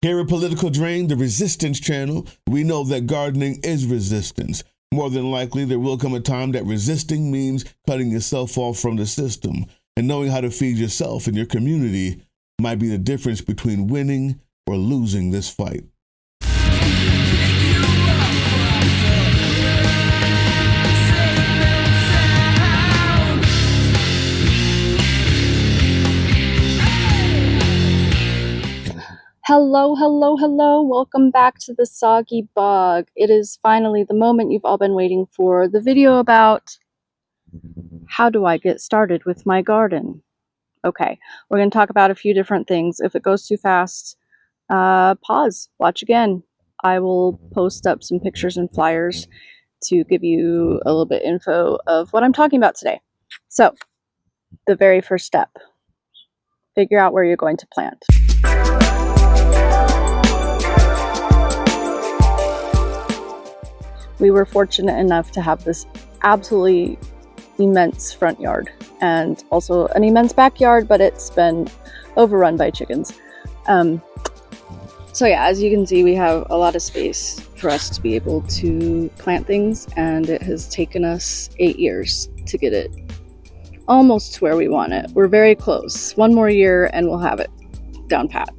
Here at Political Drain, the Resistance Channel, we know that gardening is resistance. More than likely, there will come a time that resisting means cutting yourself off from the system. And knowing how to feed yourself and your community might be the difference between winning or losing this fight. Hello, hello, hello. Welcome back to the Soggy Bog. It is finally the moment you've all been waiting for. The video about how do I get started with my garden. Okay, we're going to talk about a few different things. If it goes too fast, pause, watch again. I will post up some pictures and flyers to give you a little bit info of what I'm talking about today. So, the very first step, figure out where you're going to plant. We were fortunate enough to have this absolutely immense front yard and also an immense backyard, but it's been overrun by chickens. So yeah, as you can see, we have a lot of space for us to be able to plant things, and it has taken us 8 years to get it almost to where we want it. We're very close. One more year and we'll have it down pat.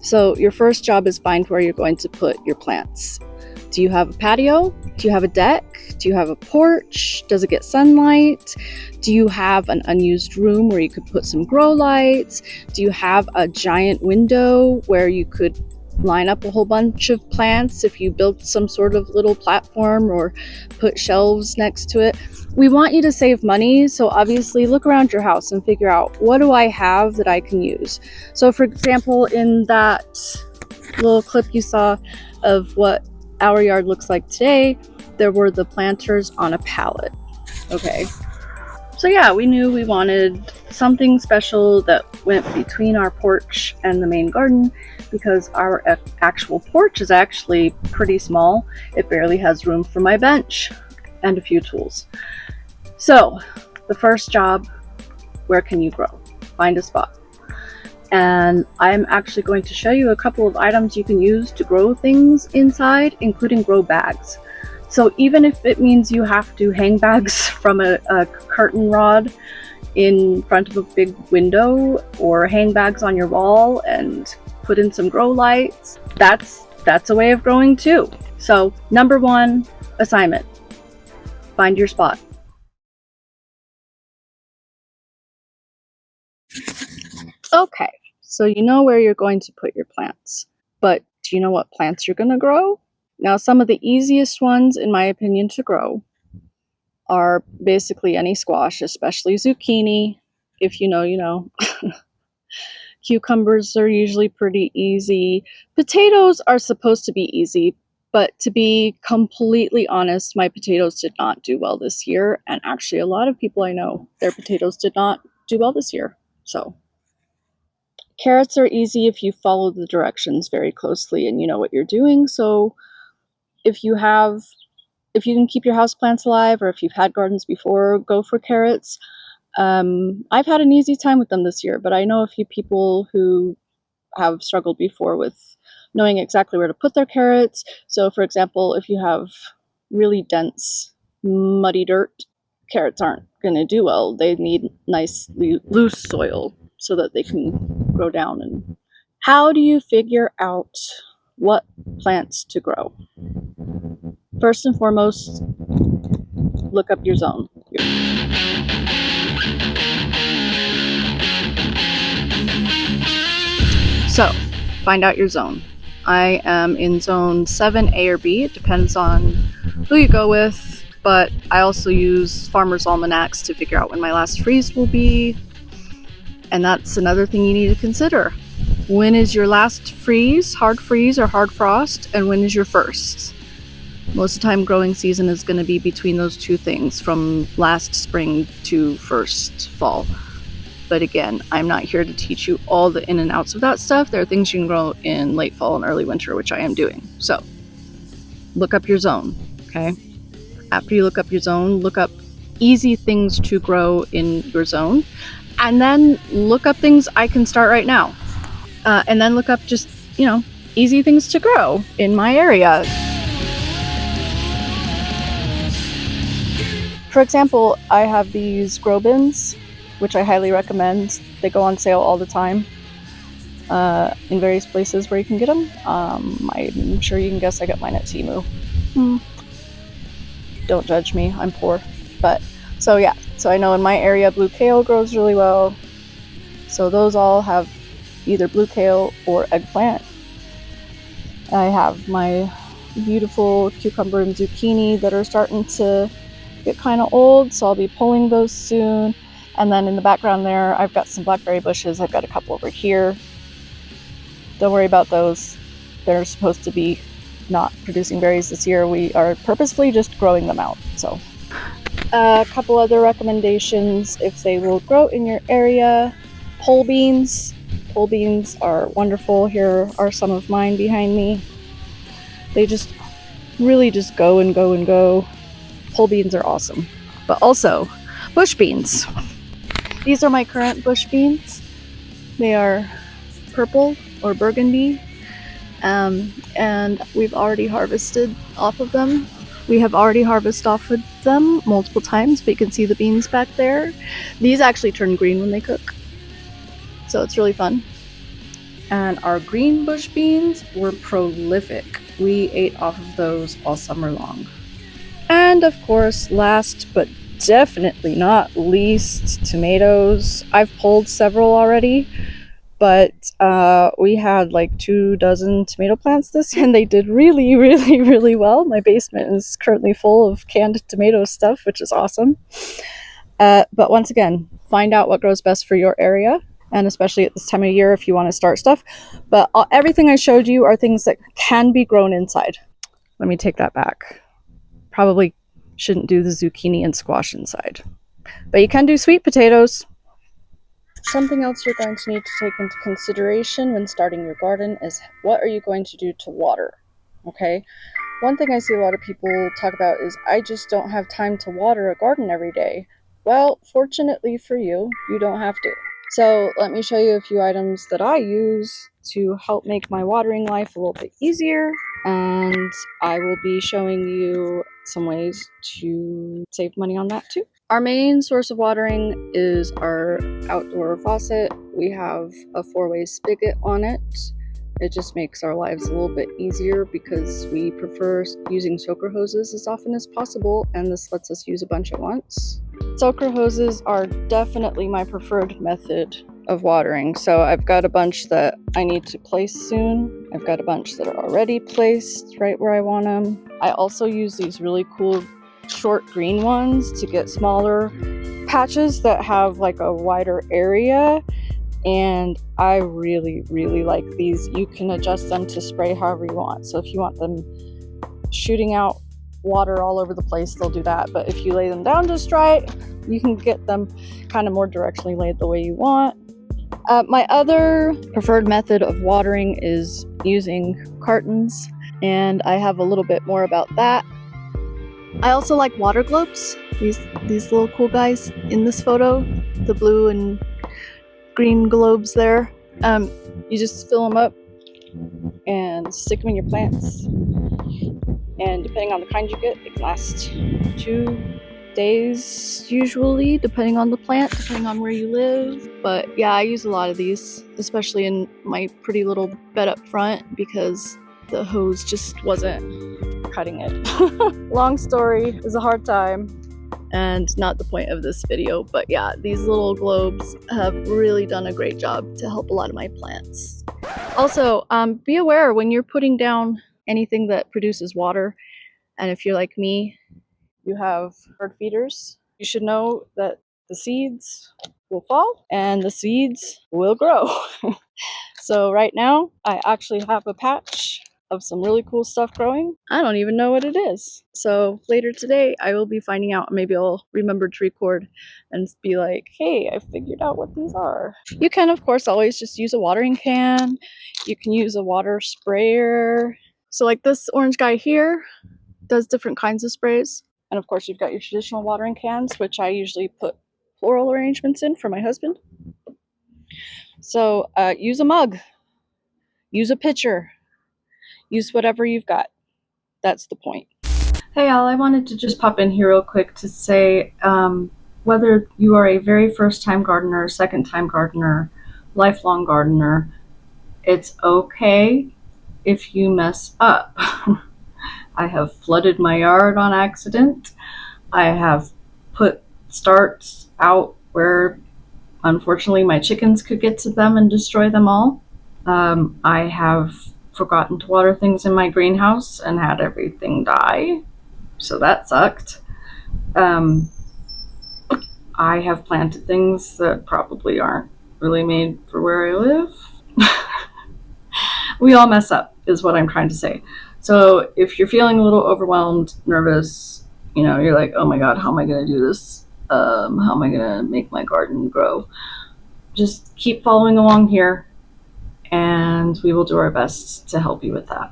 So your first job is find where you're going to put your plants. Do you have a patio? Do you have a deck? Do you have a porch? Does it get sunlight? Do you have an unused room where you could put some grow lights? Do you have a giant window where you could line up a whole bunch of plants if you built some sort of little platform or put shelves next to it? We want you to save money, so obviously look around your house and figure out, what do I have that I can use? So for example, in that little clip you saw of what our yard looks like today, there were the planters on a pallet. Okay, so yeah, we knew we wanted something special that went between our porch and the main garden, because our actual porch is actually pretty small. It barely has room for my bench and a few tools. So the first job, where can you grow? Find a spot. And I'm actually going to show you a couple of items you can use to grow things inside, including grow bags. So even if it means you have to hang bags from a curtain rod in front of a big window, or hang bags on your wall and put in some grow lights, that's a way of growing too. So number one assignment, find your spot. Okay, so you know where you're going to put your plants, but do you know what plants you're going to grow? Now, some of the easiest ones, in my opinion, to grow are basically any squash, especially zucchini. If you know, you know. Cucumbers are usually pretty easy. Potatoes are supposed to be easy, but to be completely honest, my potatoes did not do well this year, and actually a lot of people I know, their potatoes did not do well this year, so. Carrots are easy if you follow the directions very closely and you know what you're doing. So if you can keep your houseplants alive, or if you've had gardens before, go for carrots. I've had an easy time with them this year, but I know a few people who have struggled before with knowing exactly where to put their carrots. So for example, if you have really dense, muddy dirt, carrots aren't going to do well. They need nice, loose soil so that they can grow down. And how do you figure out what plants to grow? First and foremost, look up your zone. So, find out your zone. I am in zone 7A or B. It depends on who you go with, but I also use farmers' almanacs to figure out when my last freeze will be. And that's another thing you need to consider. When is your last freeze, hard freeze or hard frost, and when is your first? Most of the time growing season is going to be between those two things, from last spring to first fall. But again, I'm not here to teach you all the in and outs of that stuff. There are things you can grow in late fall and early winter, which I am doing. So look up your zone, okay? After you look up your zone, look up easy things to grow in your zone. And then look up things I can start right now. And then look up just easy things to grow in my area. For example, I have these grow bins, which I highly recommend. They go on sale all the time in various places where you can get them. I'm sure you can guess I got mine at Temu. Don't judge me, I'm poor. But so yeah, so I know in my area blue kale grows really well. So those all have either blue kale or eggplant. I have my beautiful cucumber and zucchini that are starting to get kind of old, so I'll be pulling those soon. And then in the background there, I've got some blackberry bushes. I've got a couple over here. Don't worry about those. They're supposed to be not producing berries this year. We are purposefully just growing them out. So a couple other recommendations if they will grow in your area. Pole beans. Pole beans are wonderful. Here are some of mine behind me. They just really just go and go and go. Pole beans are awesome. But also bush beans. These are my current bush beans. They are purple or burgundy, and we've already harvested off of them. We have already harvested off of them multiple times, but you can see the beans back there. These actually turn green when they cook, so it's really fun. And our green bush beans were prolific. We ate off of those all summer long. And of course, last but definitely not least, tomatoes. I've pulled several already, but we had like 24 tomato plants this year, and they did really, really, really well. My basement is currently full of canned tomato stuff, which is awesome. But once again, find out what grows best for your area, and especially at this time of year if you want to start stuff. But everything I showed you are things that can be grown inside. Let me take that back. Probably shouldn't do the zucchini and squash inside, but you can do sweet potatoes. Something else you're going to need to take into consideration when starting your garden is what are you going to do to water, okay? One thing I see a lot of people talk about is, I just don't have time to water a garden every day. Well, fortunately for you, you don't have to. So let me show you a few items that I use to help make my watering life a little bit easier, and I will be showing you some ways to save money on that too. Our main source of watering is our outdoor faucet. We have a 4-way spigot on it. It just makes our lives a little bit easier because we prefer using soaker hoses as often as possible, and this lets us use a bunch at once. Soaker hoses are definitely my preferred method of watering. So I've got a bunch that I need to place soon. I've got a bunch that are already placed right where I want them. I also use these really cool short green ones to get smaller patches that have like a wider area, and I really, really like these. You can adjust them to spray however you want. So if you want them shooting out water all over the place, they'll do that. But if you lay them down just right, you can get them kind of more directionally laid the way you want. My other preferred method of watering is using cartons, and I have a little bit more about that. I also like water globes. These little cool guys in this photo, the blue and green globes there. You just fill them up and stick them in your plants. And depending on the kind you get, it can last 2 days usually, depending on the plant, depending on where you live. But yeah, I use a lot of these, especially in my pretty little bed up front, because the hose just wasn't cutting it. Long story, is a hard time and not the point of this video, but yeah, these little globes have really done a great job to help a lot of my plants. Also, be aware when you're putting down anything that produces water, and if you're like me, you have bird feeders, you should know that the seeds will fall and the seeds will grow. So right now, I actually have a patch of some really cool stuff growing. I don't even know what it is. So later today, I will be finding out. Maybe I'll remember to record and be like, hey, I figured out what these are. You can, of course, always just use a watering can. You can use a water sprayer. So like this orange guy here does different kinds of sprays. And of course, you've got your traditional watering cans, which I usually put floral arrangements in for my husband. So use a mug. Use a pitcher. Use whatever you've got. That's the point. Hey all, I wanted to just pop in here real quick to say whether you are a very first time gardener, second time gardener, lifelong gardener, it's okay if you mess up. I have flooded my yard on accident. I have put starts out where unfortunately my chickens could get to them and destroy them all. I have forgotten to water things in my greenhouse and had everything die. So that sucked. I have planted things that probably aren't really made for where I live. We all mess up, is what I'm trying to say. So if you're feeling a little overwhelmed, nervous, you're like, oh my God, how am I going to do this? How am I going to make my garden grow? Just keep following along here, and we will do our best to help you with that.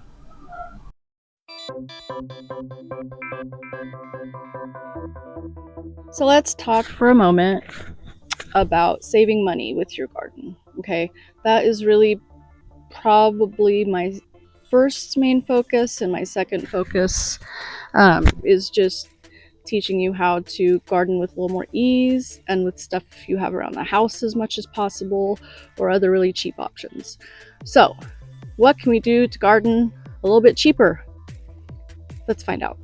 So let's talk for a moment about saving money with your garden. Okay, that is really probably my first main focus, and my second focus is just teaching you how to garden with a little more ease and with stuff you have around the house as much as possible, or other really cheap options. So what can we do to garden a little bit cheaper? Let's find out.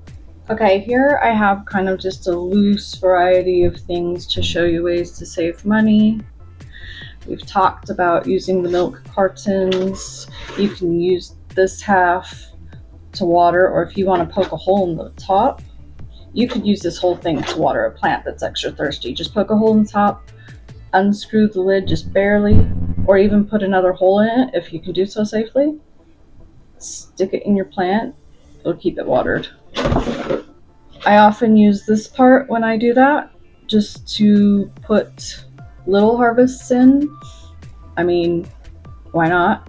Okay, here I have kind of just a loose variety of things to show you ways to save money. We've talked about using the milk cartons. You can use this half to water, or if you want to poke a hole in the top, you could use this whole thing to water a plant that's extra thirsty. Just poke a hole in the top, unscrew the lid just barely, or even put another hole in it if you can do so safely. Stick it in your plant. It'll keep it watered. I often use this part when I do that, just to put little harvests in. I mean, why not?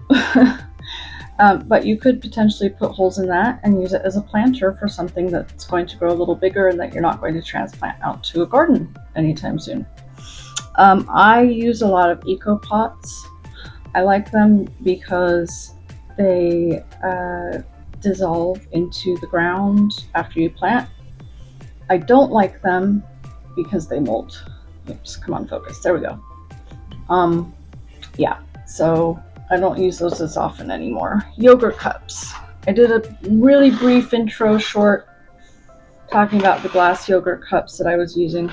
But you could potentially put holes in that and use it as a planter for something that's going to grow a little bigger and that you're not going to transplant out to a garden anytime soon. I use a lot of eco pots. I like them because they dissolve into the ground after you plant. I don't like them because they mold. Oops, come on, focus. There we go. Yeah, so I don't use those as often anymore. Yogurt cups. I did a really brief intro short talking about the glass yogurt cups that I was using.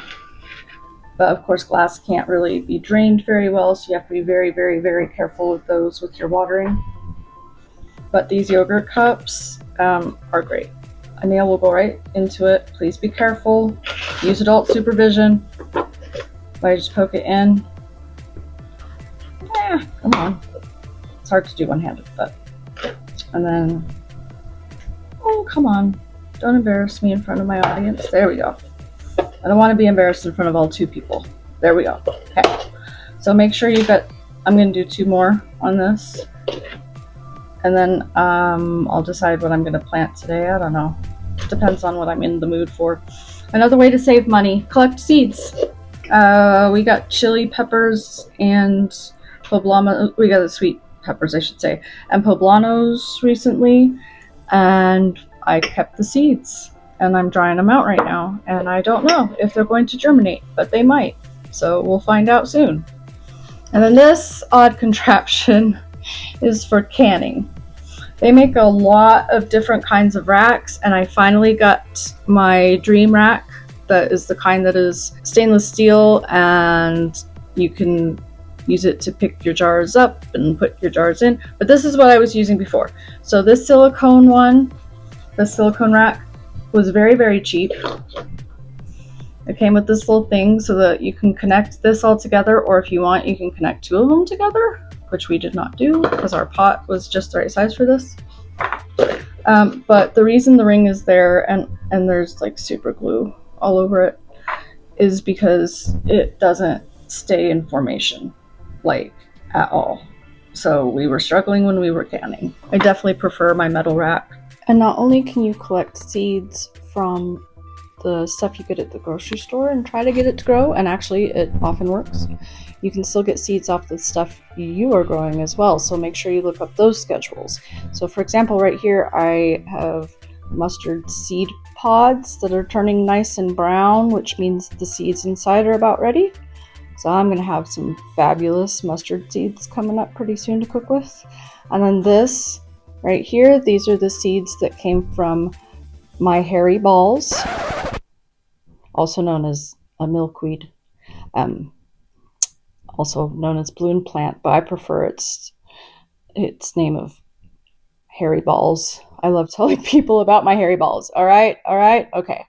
But of course, glass can't really be drained very well, so you have to be very, very, very careful with those with your watering. But these yogurt cups are great. A nail will go right into it. Please be careful. Use adult supervision. I just poke it in. Come on. It's hard to do one-handed, but. And then, oh, come on. Don't embarrass me in front of my audience. There we go. I don't want to be embarrassed in front of all two people. There we go. Okay. So make sure you got, I'm going to do 2 more on this. And then I'll decide what I'm going to plant today. I don't know. Depends on what I'm in the mood for. Another way to save money, collect seeds. We got chili peppers and poblano. We got the sweet peppers, I should say, and poblanos recently. And I kept the seeds. And I'm drying them out right now. And I don't know if they're going to germinate, but they might. So we'll find out soon. And then this odd contraption is for canning. They make a lot of different kinds of racks, and I finally got my dream rack that is the kind that is stainless steel, and you can use it to pick your jars up and put your jars in. But this is what I was using before. So this silicone one, the silicone rack, was very, very cheap. It came with this little thing so that you can connect this all together, or if you want, you can connect 2 of them together, which we did not do because our pot was just the right size for this. But the reason the ring is there and there's like super glue all over it is because it doesn't stay in formation like at all. So we were struggling when we were canning. I definitely prefer my metal rack. And not only can you collect seeds from the stuff you get at the grocery store and try to get it to grow, and actually it often works, you can still get seeds off the stuff you are growing as well. So make sure you look up those schedules. So for example, right here, I have mustard seed pods that are turning nice and brown, which means the seeds inside are about ready. So I'm gonna have some fabulous mustard seeds coming up pretty soon to cook with. And then this right here, these are the seeds that came from my hairy balls, also known as a milkweed, also known as balloon plant, but I prefer its name of hairy balls. I love telling people about my hairy balls. All right, okay.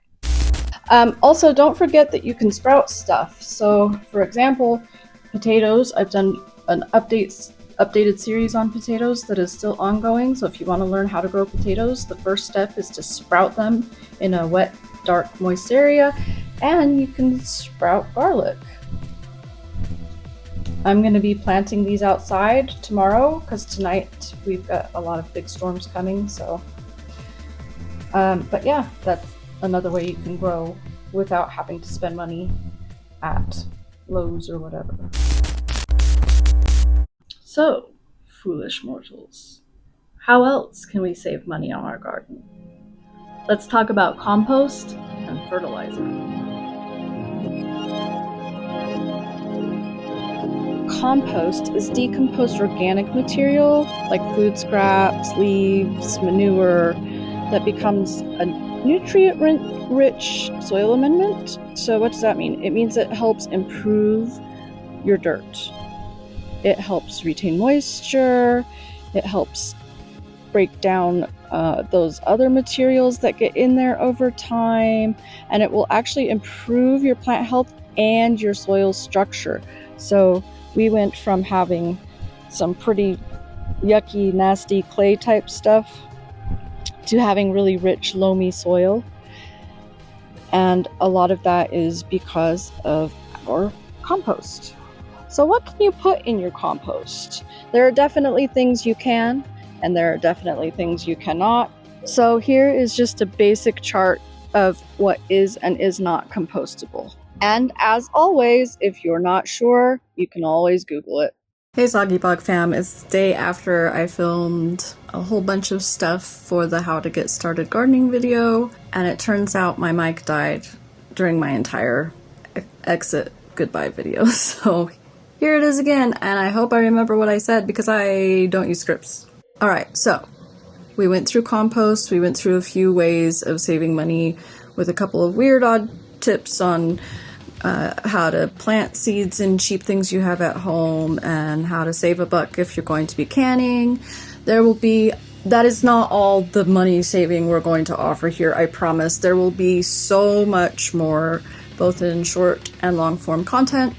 Also, don't forget that you can sprout stuff. So, for example, potatoes. I've done an updated series on potatoes that is still ongoing. So if you want to learn how to grow potatoes, the first step is to sprout them in a wet, dark, moist area, and you can sprout garlic. I'm going to be planting these outside tomorrow because tonight we've got a lot of big storms coming. So, but yeah, that's another way you can grow without having to spend money at Lowe's or whatever. So, foolish mortals, how else can we save money on our garden? Let's talk about compost and fertilizer. Compost is decomposed organic material like food scraps, leaves, manure that becomes a nutrient-rich soil amendment. So what does that mean? It means it helps improve your dirt. It helps retain moisture. It helps break down those other materials that get in there over time, and it will actually improve your plant health and your soil structure. So we went from having some pretty yucky, nasty clay type stuff to having really rich, loamy soil. And a lot of that is because of our compost. So what can you put in your compost? There are definitely things you can, and there are definitely things you cannot. So here is just a basic chart of what is and is not compostable. And as always, if you're not sure, you can always Google it. Hey Soggy Bog fam, it's the day after I filmed a whole bunch of stuff for the How to Get Started Gardening video, and it turns out my mic died during my entire exit goodbye video. So here it is again, and I hope I remember what I said because I don't use scripts. Alright, so we went through compost, we went through a few ways of saving money with a couple of weird odd tips on how to plant seeds in cheap things you have at home, and how to save a buck if you're going to be canning. That is not all the money saving we're going to offer here, I promise. There will be so much more, both in short and long form content.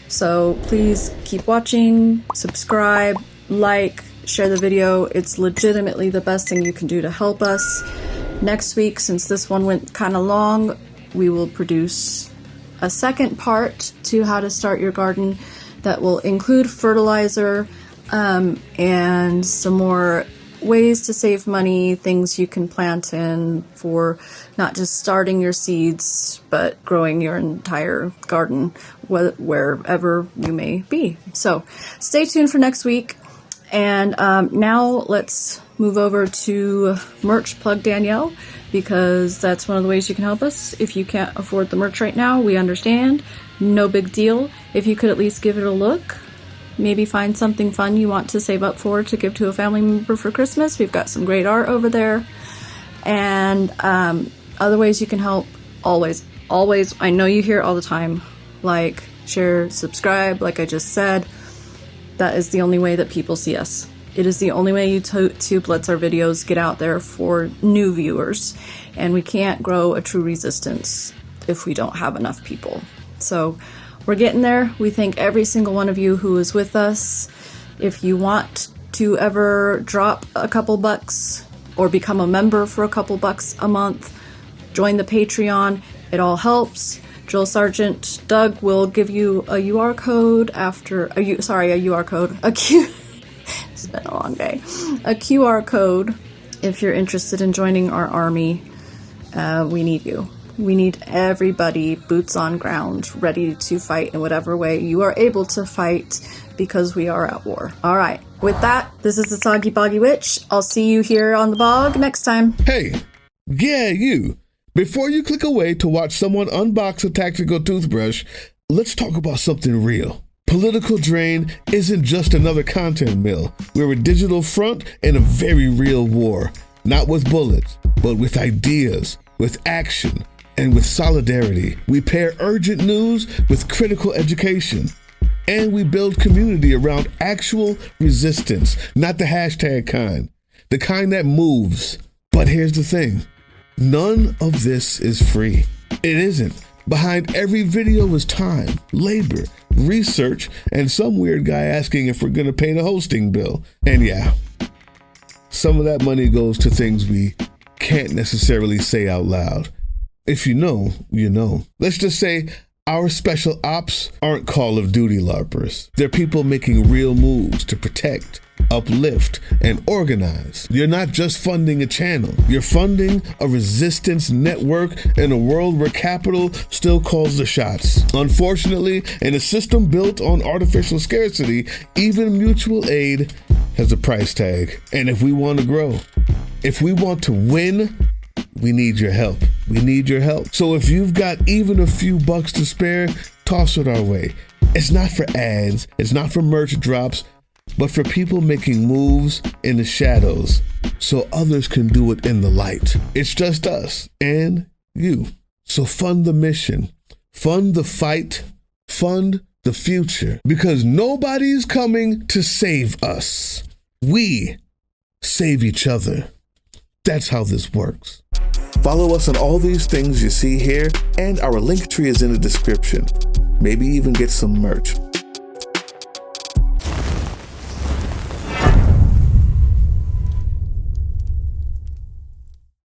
So please keep watching, subscribe, like, share the video. It's legitimately the best thing you can do to help us. Next week, since this one went kind of long, we will produce a second part to how to start your garden that will include fertilizer and some more ways to save money, things you can plant in for not just starting your seeds, but growing your entire garden wherever you may be. So stay tuned for next week. And now let's move over to merch plug Danielle, because that's one of the ways you can help us. If you can't afford the merch right now, we understand. No big deal. If you could at least give it a look, maybe find something fun you want to save up for to give to a family member for Christmas. We've got some great art over there. And other ways you can help, always, I know you hear it all the time, like, share, subscribe, like I just said. That is the only way that people see us. It is the only way YouTube lets our videos get out there for new viewers. And we can't grow a true resistance if we don't have enough people. So we're getting there. We thank every single one of you who is with us. If you want to ever drop a couple bucks or become a member for a couple bucks a month, join the Patreon. It all helps. Drill Sergeant Doug will give you a UR code after a UR code. It's been a long day. A QR code if you're interested in joining our army. We need you. We need everybody boots on ground, ready to fight in whatever way you are able to fight, because we are at war. All right. With that, this is the Soggy Boggy Witch. I'll see you here on the bog next time. Hey, yeah, you. Before you click away to watch someone unbox a tactical toothbrush, let's talk about something real. Political Drain isn't just another content mill. We're a digital front in a very real war. Not with bullets, but with ideas, with action, and with solidarity. We pair urgent news with critical education. And we build community around actual resistance, not the hashtag kind. The kind that moves. But here's the thing. None of this is free. It isn't. Behind every video is time, labor, research, and some weird guy asking if we're gonna pay the hosting bill. And yeah, some of that money goes to things we can't necessarily say out loud. If you know, you know. Let's just say our special ops aren't Call of Duty LARPers. They're people making real moves to protect, uplift, and organize. You're not just funding a channel. You're funding a resistance network in a world where capital still calls the shots. Unfortunately, in a system built on artificial scarcity, even mutual aid has a price tag. And if we want to grow, if we want to win, we need your help. We need your help. So if you've got even a few bucks to spare, toss it our way. It's not for ads, it's not for merch drops, but for people making moves in the shadows so others can do it in the light. It's just us and you. So fund the mission, fund the fight, fund the future, because nobody's coming to save us. We save each other. That's how this works. Follow us on all these things you see here, and our link tree is in the description. Maybe even get some merch.